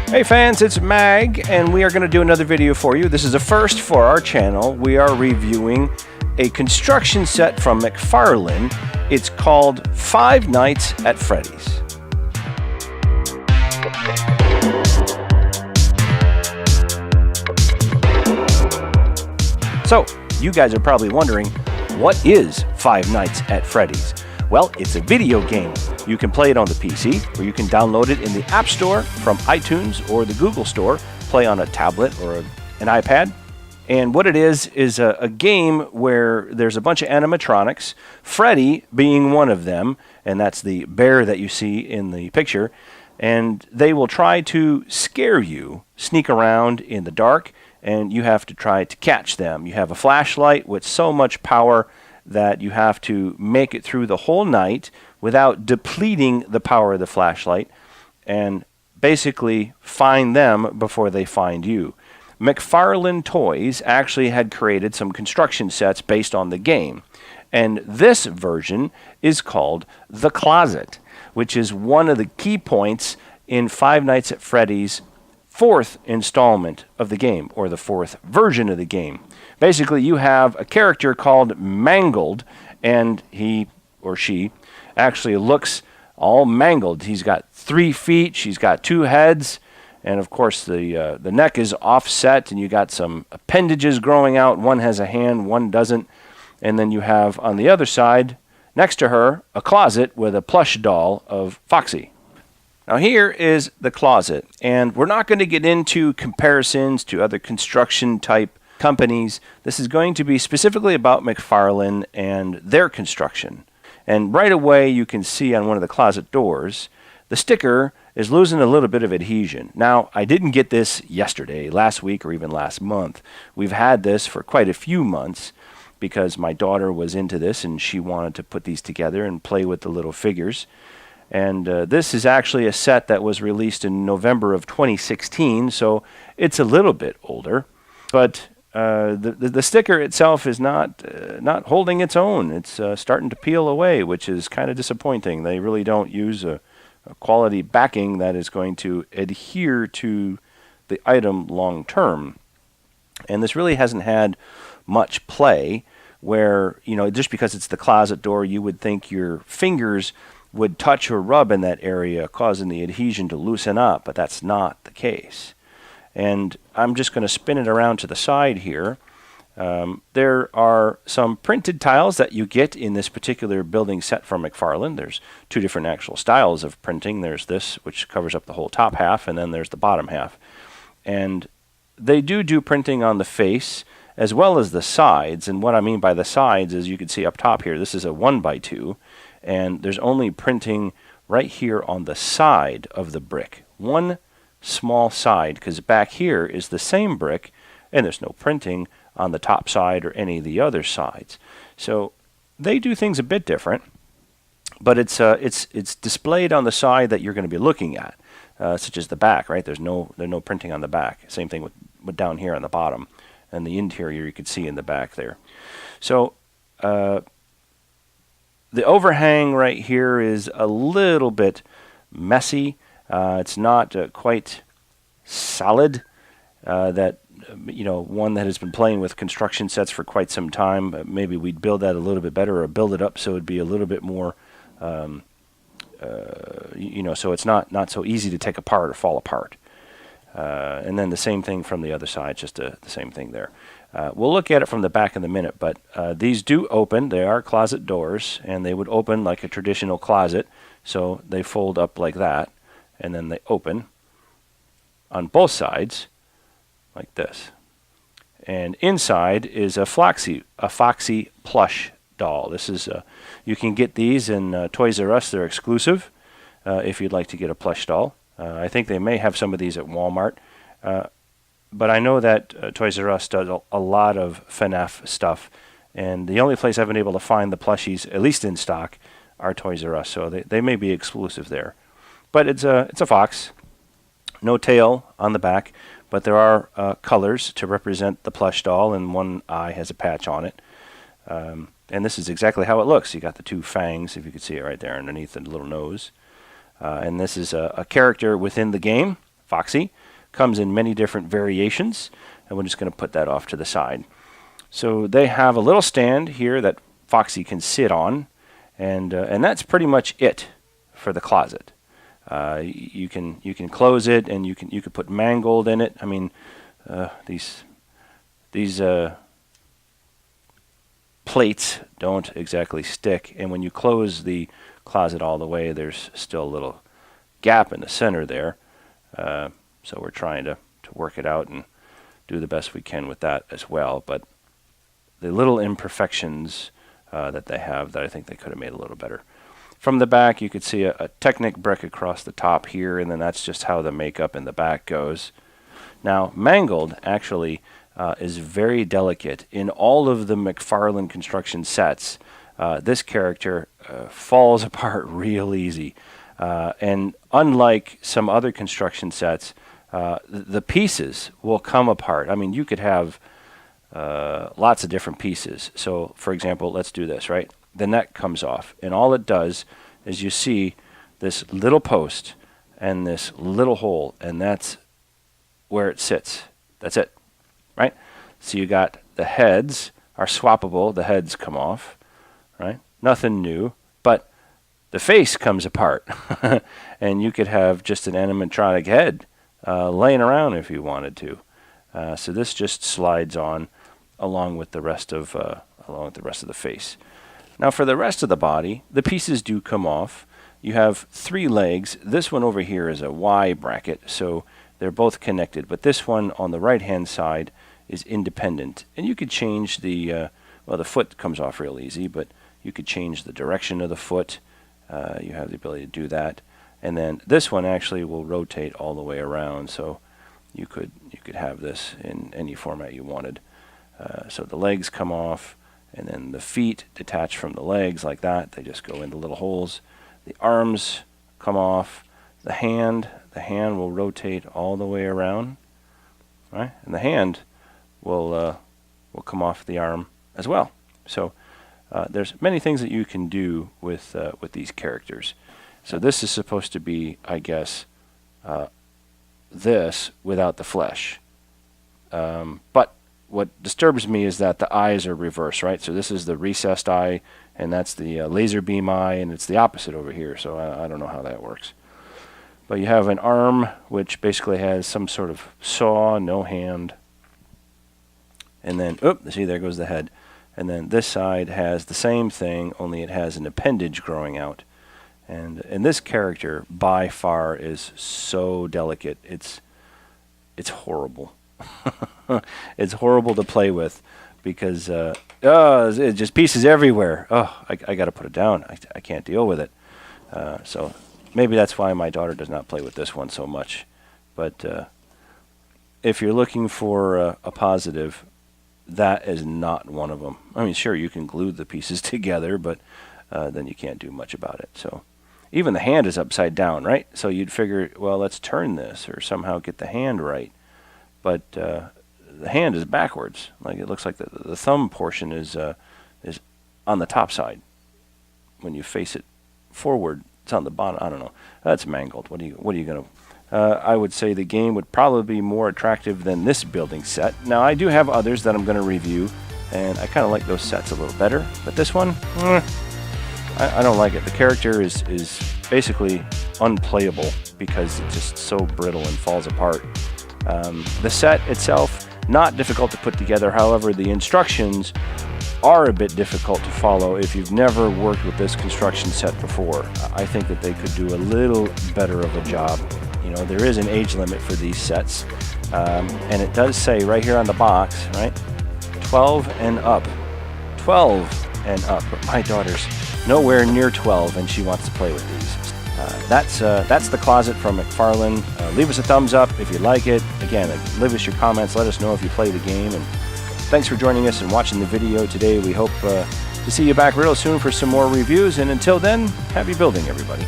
Hey fans, it's Mag, and we are going to do another video for you. This is a first for our channel. We are reviewing a construction set from McFarlane. It's called Five Nights at Freddy's. So, you guys are probably wondering, what is Five Nights at Freddy's? Well, it's a video game. You can play it on the PC, or you can download it in the App Store from iTunes or the Google Store, play on a tablet or an iPad. And what it is a game where there's a bunch of animatronics, Freddy being one of them, and that's the bear that you see in the picture. And they will try to scare you, sneak around in the dark, and you have to try to catch them. You have a flashlight with so much power that you have to make it through the whole night without depleting the power of the flashlight and basically find them before they find you. McFarlane Toys actually had created some construction sets based on the game, and this version is called The Closet, which is one of the key points in Five Nights at Freddy's fourth installment of the game, or the fourth version of the game. Basically, you have a character called Mangled, and he or she actually looks all mangled. He's got 3 feet, she's got 2 heads, and of course the neck is offset, and you got some appendages growing out. One has a hand, one doesn't. And then you have on the other side, next to her, a closet with a plush doll of Foxy. Now here is the closet, and we're not going to get into comparisons to other construction type companies. This is going to be specifically about McFarlane and their construction. And right away you can see on one of the closet doors, the sticker is losing a little bit of adhesion. Now, I didn't get this yesterday, last week, or even last month. We've had this for quite a few months because my daughter was into this and she wanted to put these together and play with the little figures. And this is actually a set that was released in November of 2016, so it's a little bit older. But the sticker itself is not holding its own. It's starting to peel away, which is kind of disappointing. They really don't use a quality backing that is going to adhere to the item long term. And this really hasn't had much play where, you know, just because it's the closet door, you would think your fingers would touch or rub in that area, causing the adhesion to loosen up, but that's not the case. And I'm just going to spin it around to the side here. There are some printed tiles that you get in this particular building set from McFarlane. There's 2 different actual styles of printing. There's this, which covers up the whole top half, and then there's the bottom half. And they do printing on the face as well as the sides. And what I mean by the sides is, you can see up top here, this is a 1x2. And there's only printing right here on the side of the brick. One small side, because back here is the same brick, and there's no printing on the top side or any of the other sides. So they do things a bit different, but it's displayed on the side that you're going to be looking at, such as the back, right? There's no printing on the back. Same thing with down here on the bottom, and the interior you could see in the back there. So the overhang right here is a little bit messy. It's not quite solid. That, you know, one that has been playing with construction sets for quite some time, maybe we'd build that a little bit better, or build it up so it'd be a little bit more, you know, so it's not so easy to take apart or fall apart. And then the same thing from the other side, just the same thing there. We'll look at it from the back in a minute, but these do open. They are closet doors, and they would open like a traditional closet. So they fold up like that, and then they open on both sides like this. And inside is a Foxy plush doll. This is you can get these in Toys R Us. They're exclusive if you'd like to get a plush doll. I think they may have some of these at Walmart. But I know that Toys R Us does a lot of FNAF stuff, and the only place I've been able to find the plushies, at least in stock, are Toys R Us, so they may be exclusive there. But it's a fox, no tail on the back, but there are colors to represent the plush doll, and one eye has a patch on it. And this is exactly how it looks. You got the 2 fangs, if you can see it right there underneath the little nose. And this is a character within the game. Foxy. Comes in many different variations, and we're just going to put that off to the side. So they have a little stand here that Foxy can sit on, and that's pretty much it for the closet. You can close it, and you can put Mangled in it. I mean, these plates don't exactly stick, and when you close the closet all the way, there's still a little gap in the center there. So we're trying to work it out and do the best we can with that as well. But the little imperfections that they have that I think they could have made a little better. From the back, you could see a Technic brick across the top here, and then that's just how the makeup in the back goes. Now, Mangled actually is very delicate. In all of the McFarlane construction sets, this character falls apart real easy. And unlike some other construction sets, the pieces will come apart. I mean, you could have lots of different pieces. So, for example, let's do this, right? The neck comes off, and all it does is you see this little post and this little hole, and that's where it sits. That's it, right? So you got the heads are swappable. The heads come off, right? Nothing new, but the face comes apart, and you could have just an animatronic head laying around if you wanted to. So this just slides on along with the rest of the face. Now for the rest of the body, the pieces do come off. You have 3 legs. This one over here is a Y bracket, so they're both connected. But this one on the right-hand side is independent, and you could change the well, the foot comes off real easy, but you could change the direction of the foot. You have the ability to do that. And then this one actually will rotate all the way around, so you could have this in any format you wanted. So the legs come off, and then the feet detach from the legs like that. They just go into little holes. The arms come off. The hand will rotate all the way around, right? And the hand will come off the arm as well. So there's many things that you can do with these characters. So this is supposed to be, I guess, this without the flesh. But what disturbs me is that the eyes are reversed, right? So this is the recessed eye, and that's the laser beam eye, and it's the opposite over here. So I don't know how that works. But you have an arm, which basically has some sort of saw, no hand. And then, see, there goes the head. And then this side has the same thing, only it has an appendage growing out. And this character, by far, is so delicate. It's horrible. It's horrible to play with because it just pieces everywhere. Oh, I got to put it down. I can't deal with it. So maybe that's why my daughter does not play with this one so much. But if you're looking for a positive, that is not one of them. I mean, sure, you can glue the pieces together, but then you can't do much about it. So even the hand is upside down, right? So you'd figure, well, let's turn this or somehow get the hand right. But the hand is backwards. Like it looks like the thumb portion is on the top side. When you face it forward, it's on the bottom. I don't know. That's Mangled. What are you gonna? I would say the game would probably be more attractive than this building set. Now I do have others that I'm going to review, and I kind of like those sets a little better. But this one, I don't like it. The character is basically unplayable because it's just so brittle and falls apart. The set itself, not difficult to put together. However, the instructions are a bit difficult to follow if you've never worked with this construction set before. I think that they could do a little better of a job. You know, there is an age limit for these sets, and it does say right here on the box, right, 12 and up. 12 and up. But my daughter's nowhere near 12, and she wants to play with these. That's the closet from McFarlane. Leave us a thumbs up if you like it. Again, leave us your comments. Let us know if you play the game. And thanks for joining us and watching the video today. We hope to see you back real soon for some more reviews. And until then, happy building, everybody.